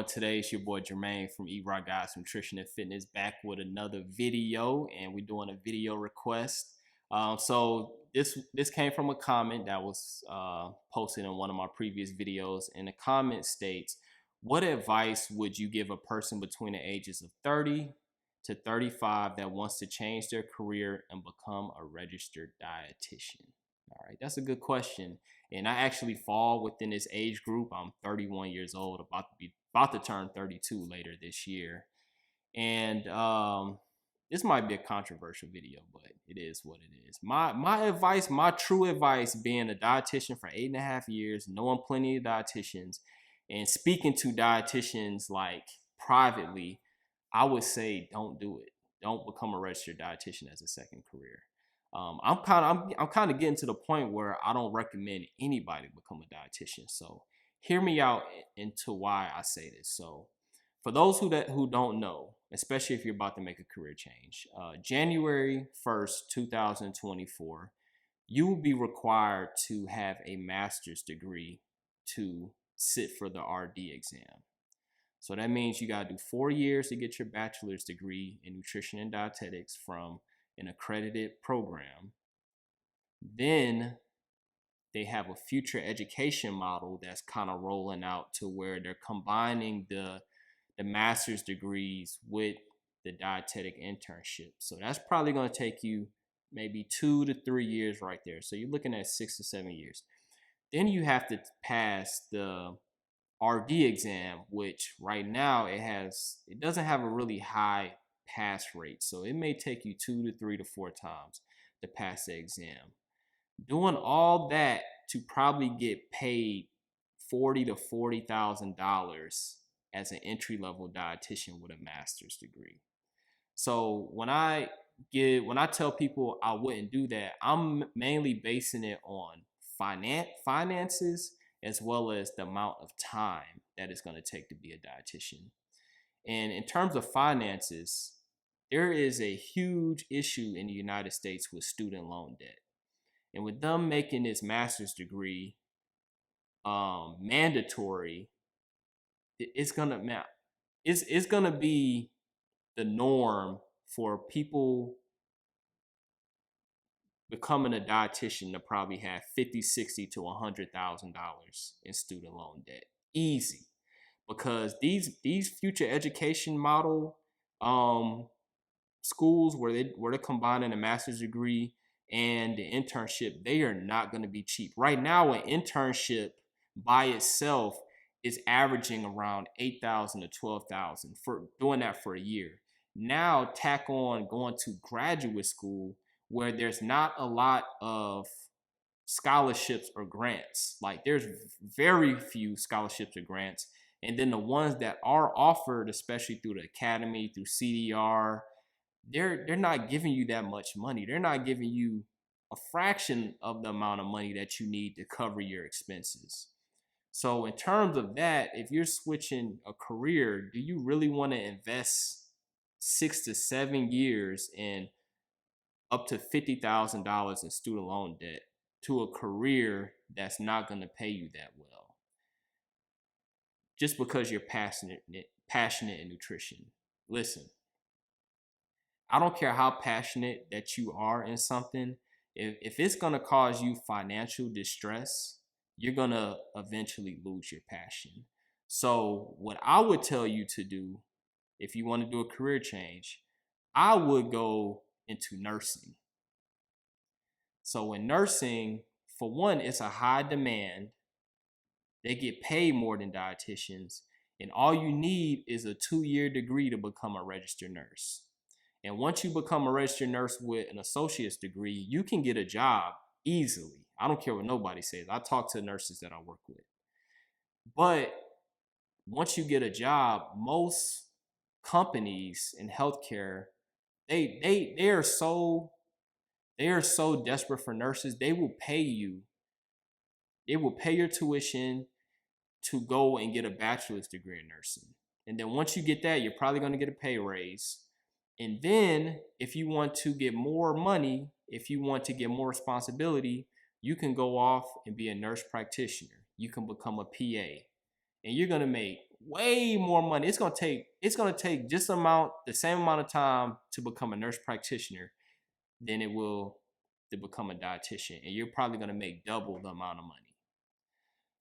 doing today? It's your boy Jermaine from Eat Right Guys Nutrition and Fitness, back with another video, and we're doing a video request. So this came from a comment that was posted in one of my previous videos, and the comment states, "What advice would you give a person between the ages of 30 to 35 that wants to change their career and become a registered dietitian?" All right, that's a good question. And I actually fall within this age group. I'm 31 years old, about to turn 32 later this year. And this might be a controversial video, but it is what it is. My advice, my true advice, being a dietitian for 8.5 years, knowing plenty of dietitians, and speaking to dietitians like privately, I would say don't do it. Don't become a registered dietitian as a second career. I'm kind of getting to the point where I don't recommend anybody become a dietitian. So hear me out into why I say this. So for those who don't know, especially if you're about to make a career change, January 1st, 2024, you will be required to have a master's degree to sit for the RD exam. So that means you got to do 4 years to get your bachelor's degree in nutrition and dietetics from an accredited program. Then they have a future education model that's kind of rolling out to where they're combining the master's degrees with the dietetic internship. So that's probably going to take you maybe 2 to 3 years right there. So you're looking at 6 to 7 years. Then you have to pass the RD exam, which right now it doesn't have a really high pass rate. So it may take you 2 to 3 to 4 times to pass the exam. Doing all that to probably get paid $40,000 to $40,000 as an entry-level dietitian with a master's degree. So when I tell people I wouldn't do that, I'm mainly basing it on finances as well as the amount of time that it's going to take to be a dietitian. And in terms of finances, there is a huge issue in the United States with student loan debt. And with them making this master's degree mandatory, it's gonna be the norm for people becoming a dietitian to probably have $50,000, $60,000 to $100,000 in student loan debt. Easy. Because these future education model schools where they're combining a master's degree and the internship, they are not going to be cheap. Right now, an internship by itself is averaging around $8,000 to $12,000 for doing that for a year. Now tack on going to graduate school where there's not a lot of scholarships or grants. Like there's very few scholarships or grants. And then the ones that are offered, especially through the academy, through CDR, they're not giving you that much money. They're not giving you a fraction of the amount of money that you need to cover your expenses. So in terms of that, if you're switching a career, do you really want to invest 6 to 7 years in up to $50,000 in student loan debt to a career that's not going to pay you that well, just because you're passionate in nutrition? Listen, I don't care how passionate that you are in something. If it's going to cause you financial distress, you're going to eventually lose your passion. So what I would tell you to do if you want to do a career change, I would go into nursing. So in nursing, for one, it's a high demand. They get paid more than dietitians, and all you need is a 2-year degree to become a registered nurse. And once you become a registered nurse with an associate's degree, you can get a job easily. I don't care what nobody says. I talk to nurses that I work with. But once you get a job, most companies in healthcare, they are so desperate for nurses, they will pay you. They will pay your tuition to go and get a bachelor's degree in nursing. And then once you get that, you're probably going to get a pay raise. And then if you want to get more money, if you want to get more responsibility, you can go off and be a nurse practitioner. You can become a PA. And you're going to make way more money. It's gonna take the same amount of time to become a nurse practitioner than it will to become a dietitian, and you're probably gonna make double the amount of money.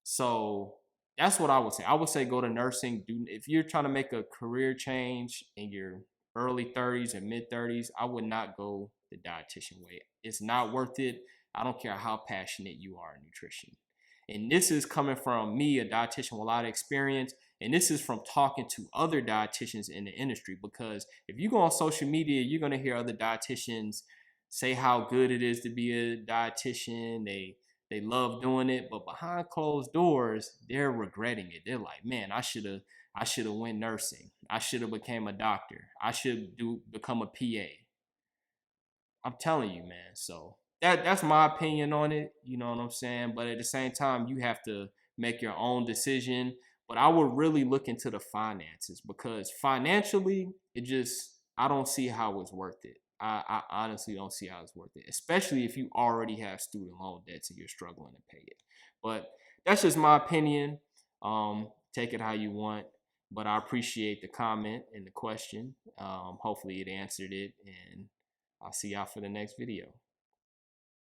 So that's what I would say. I would say go to nursing. Do if you're trying to make a career change in your early 30s and mid 30s, I would not go the dietitian way. It's not worth it. I don't care how passionate you are in nutrition. And this is coming from me, a dietitian with a lot of experience. And this is from talking to other dietitians in the industry. Because if you go on social media, you're going to hear other dietitians say how good it is to be a dietitian. They love doing it, but behind closed doors, they're regretting it. They're like, man, I should have went nursing. I should have became a doctor. I should become a PA. I'm telling you, man. So that's my opinion on it. You know what I'm saying? But at the same time, you have to make your own decision. But I would really look into the finances, because financially, I don't see how it's worth it. I honestly don't see how it's worth it, especially if you already have student loan debts and you're struggling to pay it. But that's just my opinion. Take it how you want. But I appreciate the comment and the question. Hopefully it answered it, and I'll see y'all for the next video.